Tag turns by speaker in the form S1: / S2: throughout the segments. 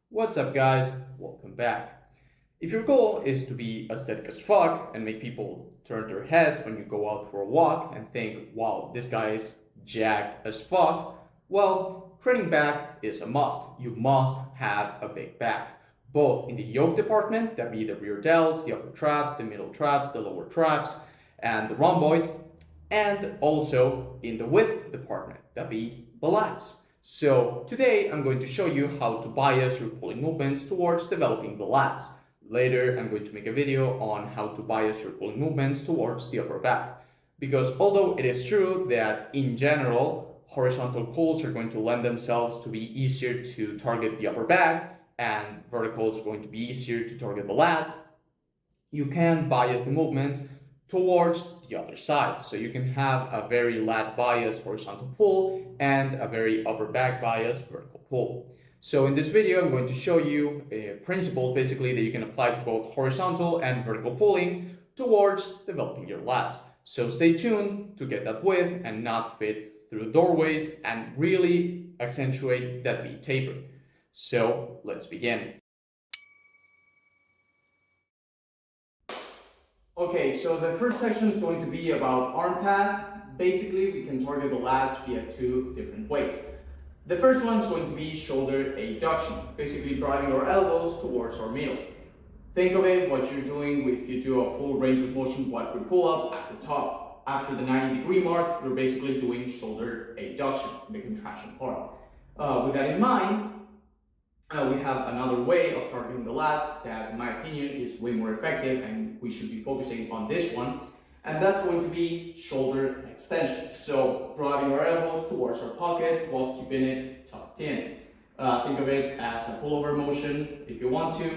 S1: What's up, guys? Welcome back. If your goal is to be aesthetic as fuck and make people turn their heads when you go out for a walk and think, wow, this guy is jacked as fuck, well, training back is a must. You must have a big back, both in the yoke department, that be the rear delts, the upper traps, the middle traps, the lower traps, and the rhomboids, and also in the width department, that be the lats. So today I'm going to show you how to bias your pulling movements towards developing the lats. Later I'm going to make a video on how to bias your pulling movements towards the upper back. Because although it is true that in general horizontal pulls are going to lend themselves to be easier to target the upper back and vertical is going to be easier to target the lats, you can bias the movements towards the other side. So you can have a very lat bias horizontal pull and a very upper back bias vertical pull. So in this video, I'm going to show you principles basically that you can apply to both horizontal and vertical pulling towards developing your lats. So stay tuned to get that width and not fit through doorways and really accentuate that V taper. So let's begin. Okay, so the first section is going to be about arm path. Basically, we can target the lats via two different ways. The first one is going to be shoulder abduction, basically driving our elbows towards our middle. Think of it, what you're doing if you do a full range of motion quad pull up at the top. After the 90-degree mark, you're basically doing shoulder abduction, the contraction part. With that in mind, we have another way of targeting the lats that, in my opinion, is way more effective, and we should be focusing on this one. And that's going to be shoulder extension. So driving our elbows towards our pocket while keeping it tucked in. Think of it as a pullover motion if you want to.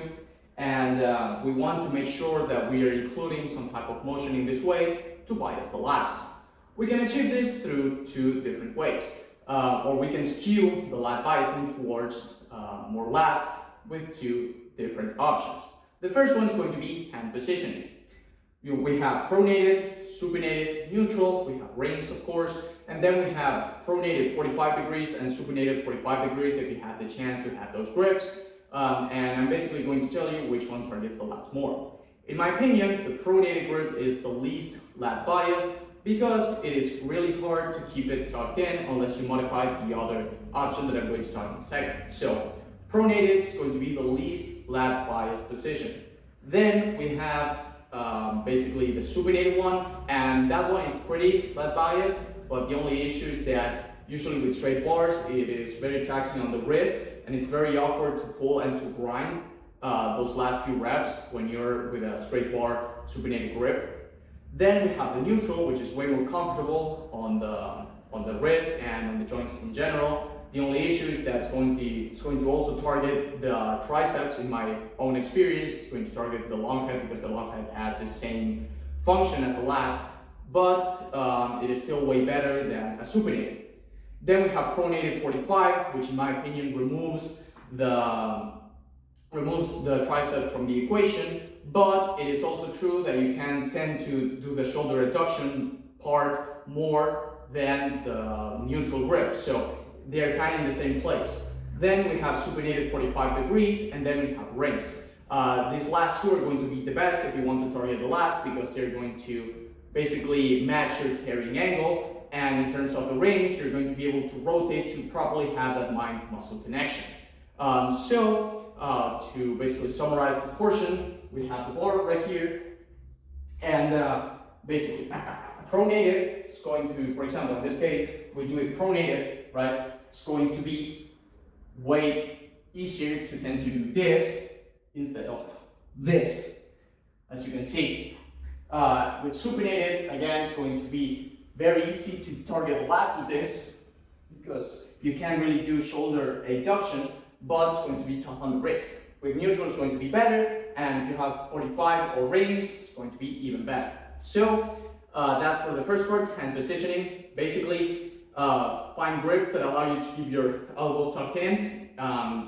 S1: And we want to make sure that we are including some type of motion in this way to bias the lats. We can achieve this through two different ways. Or we can skew the lat biasing towards more lats with two different options. The first one is going to be hand positioning. We have pronated, supinated, neutral, we have rings of course, and then we have pronated 45 degrees and supinated 45 degrees if you have the chance to have those grips. And I'm basically going to tell you which one targets the lats more. In my opinion, the pronated grip is the least lat biased because it is really hard to keep it tucked in unless you modify the other option that I'm going to talk in a second. So pronated is going to be the least lat biased position. Then we have basically the supinated one, and that one is pretty lat biased, but the only issue is that usually with straight bars it is very taxing on the wrist and it's very awkward to pull and to grind those last few reps when you're with a straight bar supinated grip. Then we have the neutral, which is way more comfortable on the wrist and on the joints in general. The only issue is that it's going to also target the triceps. In my own experience, it's going to target the long head because the long head has the same function as the lats, but it is still way better than a supinated. Then we have pronated 45, which in my opinion removes the tricep from the equation, but it is also true that you can tend to do the shoulder adduction part more than the neutral grip. So they're kind of in the same place. Then we have supinated 45 degrees, and then we have rings. These last two are going to be the best if you want to target the lats because they're going to basically match your carrying angle. And in terms of the rings, you're going to be able to rotate to properly have that mind-muscle connection. To basically summarize this portion, we have the bar right here, and basically pronated is going to, for example, in this case, we do it pronated, right? It's going to be way easier to tend to do this instead of this, as you can see. With supinated, again, it's going to be very easy to target the lats with this because you can't really do shoulder abduction, but it's going to be tough on the wrist. With neutral, it's going to be better, and if you have 45 or rings, it's going to be even better. So that's for the first part, hand positioning. Basically, find grips that allow you to keep your elbows tucked in.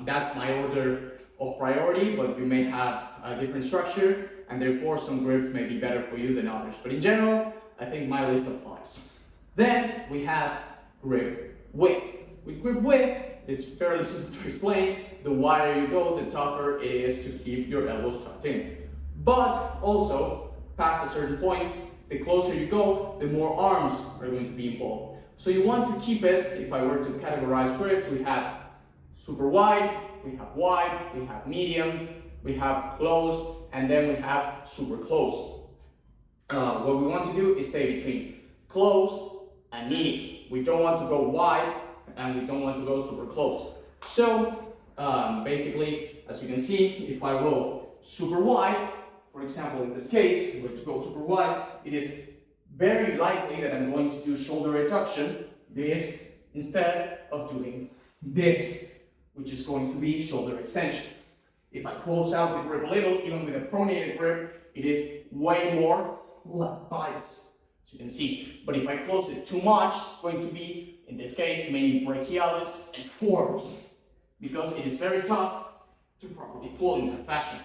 S1: That's my order of priority, but you may have a different structure, and therefore some grips may be better for you than others. But in general, I think my list applies. Then we have grip width. With grip width, it's fairly simple to explain. The wider you go, the tougher it is to keep your elbows tucked in. But also, past a certain point, the closer you go, the more arms are going to be involved. So you want to keep it, if I were to categorize grips, we have super wide, we have medium, we have close, and then we have super close. What we want to do is stay between close and medium. We don't want to go wide and we don't want to go super close. So basically, as you can see, if I go super wide, for example, in this case, if I go super wide, it is very likely that I'm going to do shoulder reduction, this, instead of doing this, which is going to be shoulder extension. If I close out the grip a little, even with a pronated grip, it is way more lat bias, as you can see. But if I close it too much, it's going to be, in this case, mainly brachialis and forearms, because it is very tough to properly pull in that fashion.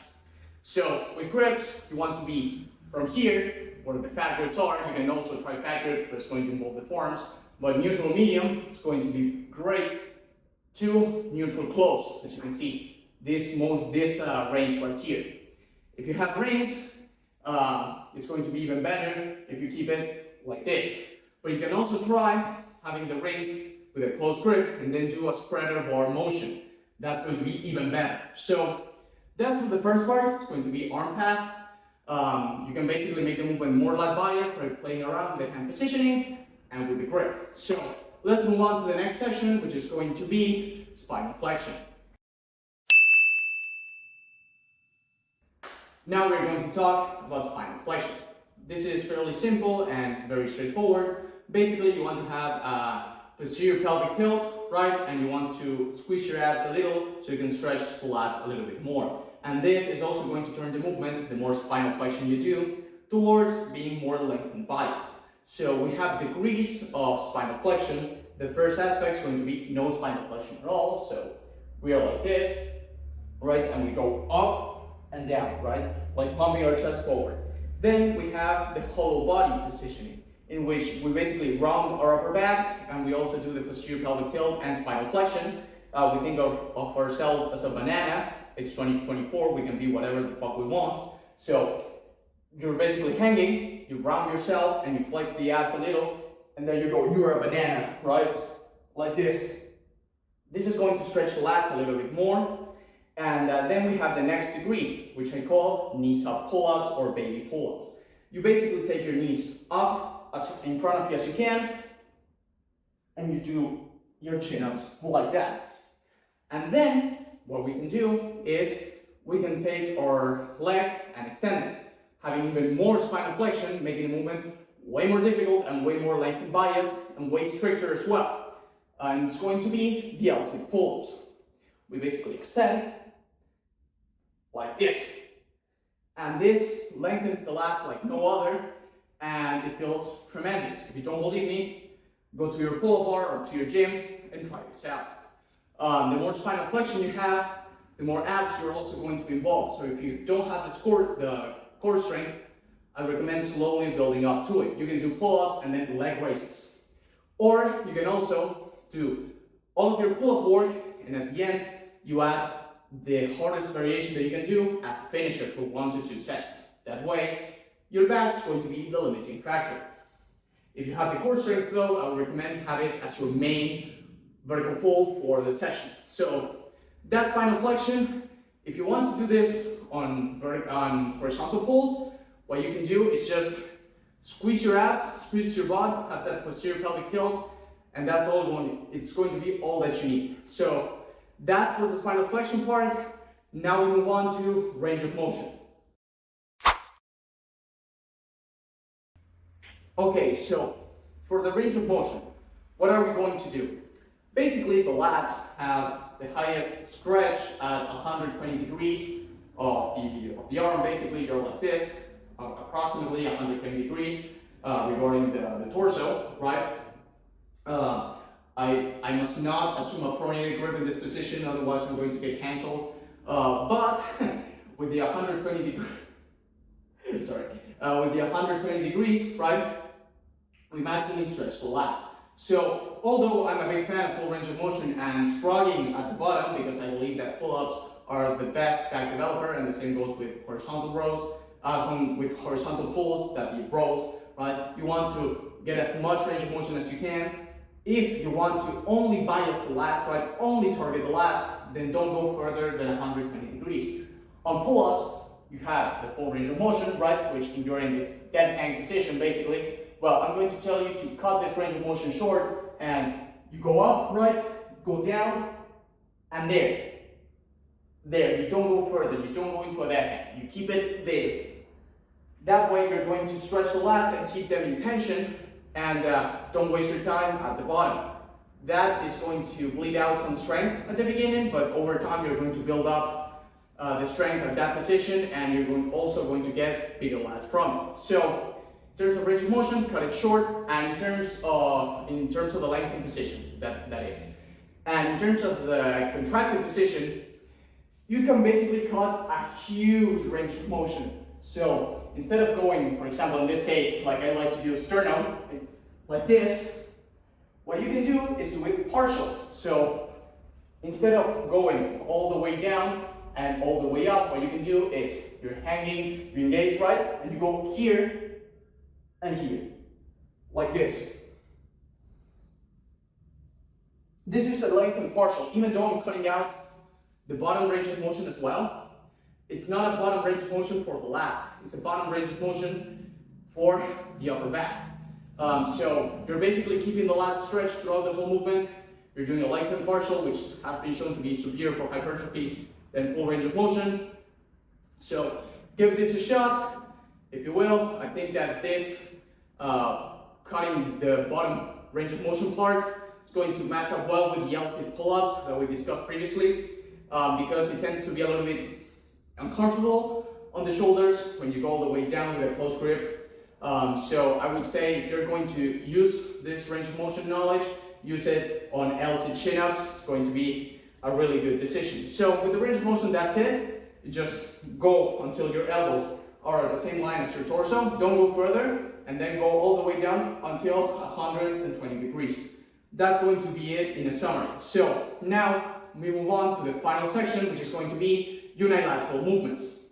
S1: So with grips, you want to be from here, where the fat grips are. You can also try fat grips, but it's going to involve the forearms. But neutral medium is going to be great to neutral close, as you can see. This range right here. If you have rings, it's going to be even better if you keep it like this. But you can also try having the rings with a close grip and then do a spreader bar motion. That's going to be even better. So that's for the first part. It's going to be arm path. You can basically make the movement more lat bias by playing around with the hand positionings and with the grip. So let's move on to the next section, which is going to be spinal flexion. Now we're going to talk about spinal flexion. This is fairly simple and very straightforward. Basically, you want to have a posterior pelvic tilt, right? And you want to squeeze your abs a little so you can stretch the lats a little bit more. And this is also going to turn the movement, the more spinal flexion you do, towards being more lengthened bias. So we have degrees of spinal flexion. The first aspect is going to be no spinal flexion at all. So we are like this, right? And we go up and down, right? Like pumping our chest forward. Then we have the hollow body positioning, in which we basically round our upper back, and we also do the posterior pelvic tilt and spinal flexion. We think of ourselves as a banana. It's 2024, we can be whatever the fuck we want. So you're basically hanging, you round yourself, and you flex the abs a little, and then you go, you're a banana, right? Like this. This is going to stretch the lats a little bit more. And then we have the next degree, which I call knees up pull-ups or baby pull-ups. You basically take your knees up as in front of you as you can, and you do your chin-ups like that. And then what we can do is we can take our legs and extend them, having even more spinal flexion, making the movement way more difficult and way more lengthened bias and way stricter as well. And it's going to be the L-sit pull-ups. We basically extend like this. And this lengthens the lats like no other, and it feels tremendous. If you don't believe me, go to your pull-up bar or to your gym and try this out. The more spinal flexion you have, the more abs you're also going to involve. So if you don't have the core strength, I recommend slowly building up to it. You can do pull-ups and then leg raises. Or you can also do all of your pull-up work, and at the end, you add the hardest variation that you can do as a finisher for 1 to 2 sets. That way, your back is going to be the limiting factor. If you have the core strength though, I would recommend have it as your main vertical pull for the session. So that's spinal flexion. If you want to do this on horizontal pulls, what you can do is just squeeze your abs, squeeze your butt, have that posterior pelvic tilt, and that's all it's going to be all that you need. So that's for the spinal flexion part. Now we move on to range of motion. Okay, so for the range of motion, what are we going to do? Basically, the lats have the highest stretch at 120 degrees of the arm. Basically, you're like this, approximately 120 degrees regarding the torso, right? I must not assume a pronated grip in this position, otherwise I'm going to get cancelled. But with the 120 degrees, with the 120 degrees, right, we maximally stretch the lats. So although I'm a big fan of full range of motion and shrugging at the bottom, because I believe that pull-ups are the best back developer, and the same goes with horizontal rows, with horizontal pulls, that be rows, right? You want to get as much range of motion as you can. If you want to only bias the lats, right, only target the lats, then don't go further than 120 degrees. On pull-ups, you have the full range of motion, right, which if you're in this dead hang position, basically, well, I'm going to tell you to cut this range of motion short, and you go up, right, go down, and there. There, you don't go further, you don't go into a dead hang, you keep it there. That way you're going to stretch the lats and keep them in tension, and don't waste your time at the bottom. That is going to bleed out some strength at the beginning, but over time you're going to build up the strength at that position, and you're also going to get bigger lats from it. So, in terms of range of motion, cut it short, and in terms of the lengthened position, that is. And in terms of the contracted position, you can basically cut a huge range of motion. So instead of going, for example, in this case, like I like to do sternum, like this, what you can do is do it partials. So instead of going all the way down and all the way up, what you can do is you're hanging, you engage right, and you go here and here, like this. This is a lengthened partial, even though I'm cutting out the bottom range of motion as well. It's not a bottom range of motion for the lats, it's a bottom range of motion for the upper back. So you're basically keeping the lats stretched throughout the whole movement. You're doing a lengthened partial, which has been shown to be superior for hypertrophy than full range of motion. So give this a shot, if you will. I think that this cutting the bottom range of motion part is going to match up well with the L-sit pull-ups that we discussed previously. Because it tends to be a little bit uncomfortable on the shoulders when you go all the way down with a close grip. So I would say if you're going to use this range of motion knowledge, use it on L-sit chin-ups. It's going to be a really good decision. So with the range of motion, that's it. You just go until your elbows are at the same line as your torso. Don't go further, and then go all the way down until 120 degrees. That's going to be it in a summary. So now we move on to the final section, which is going to be unilateral movements.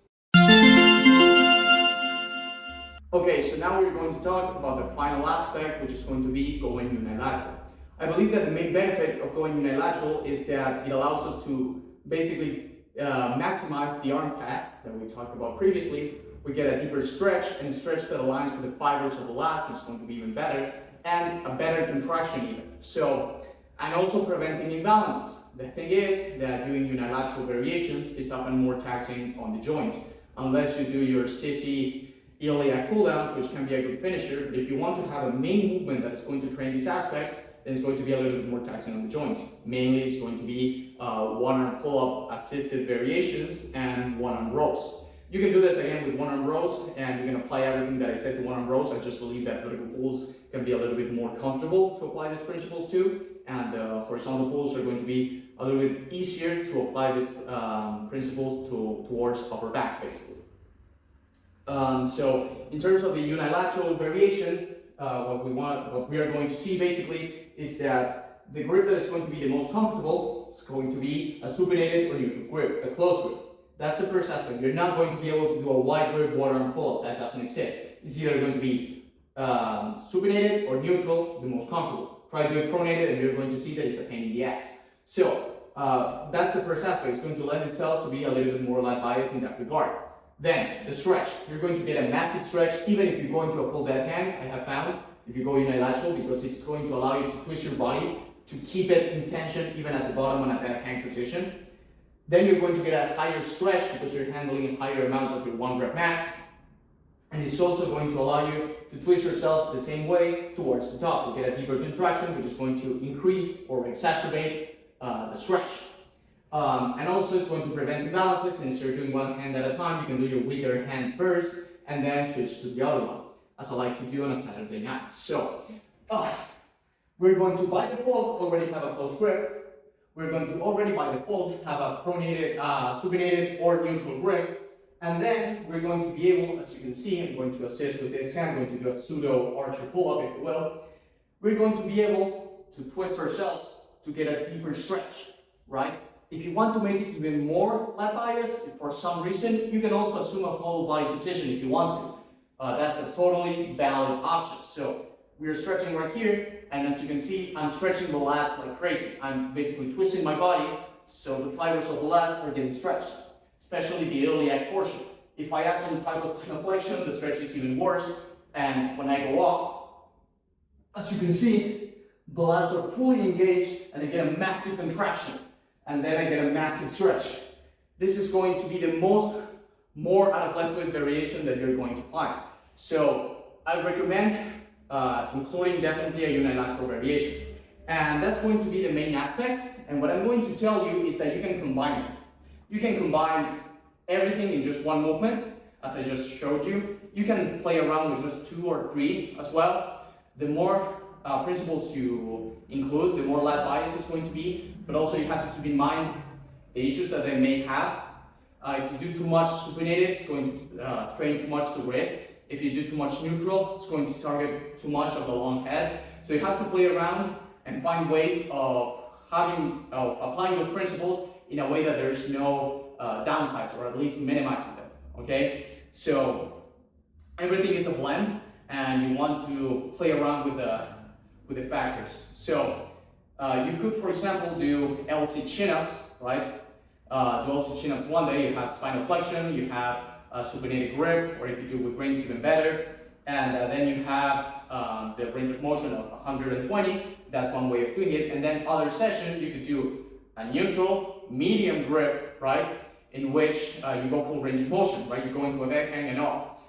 S1: Okay, so now we're going to talk about the final aspect, which is going to be going unilateral. I believe that the main benefit of going unilateral is that it allows us to basically maximize the arm path that we talked about previously. We get a deeper stretch, and a stretch that aligns with the fibers of the lats, which is going to be even better, and a better contraction even. So, and also preventing imbalances. The thing is that doing unilateral variations is often more taxing on the joints, unless you do your sissy iliac pull-downs, which can be a good finisher. But if you want to have a main movement that is going to train these aspects, then it's going to be a little bit more taxing on the joints. Mainly, it's going to be one-arm pull-up assisted variations and one-arm rows. You can do this again with one-arm rows, and you can apply everything that I said to one-arm rows. I just believe that vertical pulls can be a little bit more comfortable to apply these principles to, and horizontal pulls are going to be a little bit easier to apply these principles towards upper back, basically. So in terms of the unilateral variation, what we are going to see basically is that the grip that is going to be the most comfortable is going to be a supinated or neutral grip, a closed grip. That's the first aspect. You're not going to be able to do a wide grip one-arm pull-up. That doesn't exist. It's either going to be supinated or neutral, the most comfortable. Try to do it pronated, and you're going to see that it's a pain in the ass. So that's the first aspect. It's going to lend itself to be a little bit more lat bias in that regard. Then the stretch. You're going to get a massive stretch even if you go into a full dead hang. I have found if you go unilateral, because it's going to allow you to twist your body to keep it in tension even at the bottom and at that hang position. Then you're going to get a higher stretch because you're handling a higher amount of your 1 rep max. And it's also going to allow you to twist yourself the same way towards the top to get a deeper contraction, which is going to increase or exacerbate the stretch. And also it's going to prevent imbalances. Since you're doing one hand at a time, you can do your weaker hand first and then switch to the other one, as I like to do on a Saturday night. So, we're going to by default already have a close grip. We're going to already by default have a pronated, supinated or neutral grip. And then we're going to be able, as you can see, I'm going to assist with this hand, I'm going to do a pseudo archer pull-up, if you will. we're going to be able to twist ourselves to get a deeper stretch, right? If you want to make it even more lat bias, if for some reason, you can also assume a whole body position if you want to. That's a totally valid option. So we're stretching right here, and as you can see, I'm stretching the lats like crazy. I'm basically twisting my body, so the fibers of the lats are getting stretched, especially the iliac portion. If I add some type of spinal flexion, the stretch is even worse, and when I go up, as you can see, the lats are fully engaged, and I get a massive contraction, and then I get a massive stretch. This is going to be the more out of left foot variation that you're going to find. So I recommend including definitely a unilateral variation. And that's going to be the main aspects. And what I'm going to tell you is that you can combine them. You can combine everything in just one movement, as I just showed you. You can play around with just 2 or 3 as well. The more principles you include, the more lat bias is going to be. But also you have to keep in mind the issues that they may have. If you do too much supinated, it's going to strain too much the wrist. If you do too much neutral, it's going to target too much of the long head. So you have to play around and find ways of applying those principles in a way that there's no downsides, or at least minimizing them. Okay? So everything is a blend, and you want to play around with the factors. So you could, for example, do LC chin-ups, right? Do LC chin-ups one day. You have spinal flexion, you have supinated grip, or if you do with rings, even better. And then you have the range of motion of 120. That's one way of doing it. And then other session, you could do a neutral, medium grip, right? In which you go full range of motion, right? You go into a back hang and all.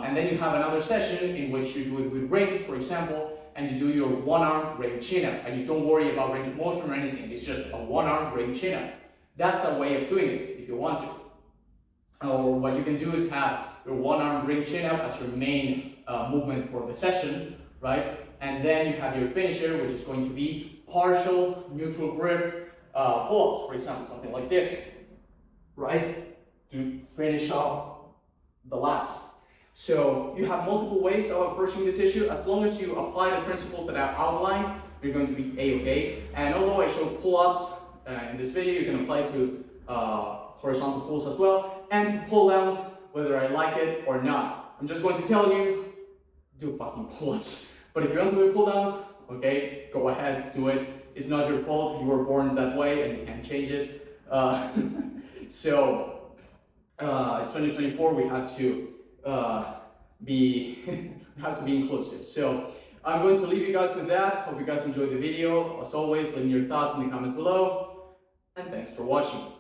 S1: And then you have another session in which you do it with rings, for example, and you do your one-arm ring chin-up, and you don't worry about range of motion or anything. It's just a one-arm ring chin-up. That's a way of doing it if you want to. Or what you can do is have your one-arm ring chin-up as your main movement for the session, right? And then you have your finisher, which is going to be partial neutral grip pull-ups, for example, something like this, right? To finish off the lats. So you have multiple ways of approaching this issue. As long as you apply the principles that I've outlined, you're going to be A-okay. And although I show pull-ups in this video, you can apply to horizontal pulls as well, and to pull-downs, whether I like it or not. I'm just going to tell you, do fucking pull-ups. But if you want to do pull-downs, okay, go ahead, do it. It's not your fault. You were born that way, and you can't change it. So it's 2024. We have to be inclusive. So I'm going to leave you guys with that. Hope you guys enjoyed the video. As always, leave your thoughts in the comments below, and thanks for watching.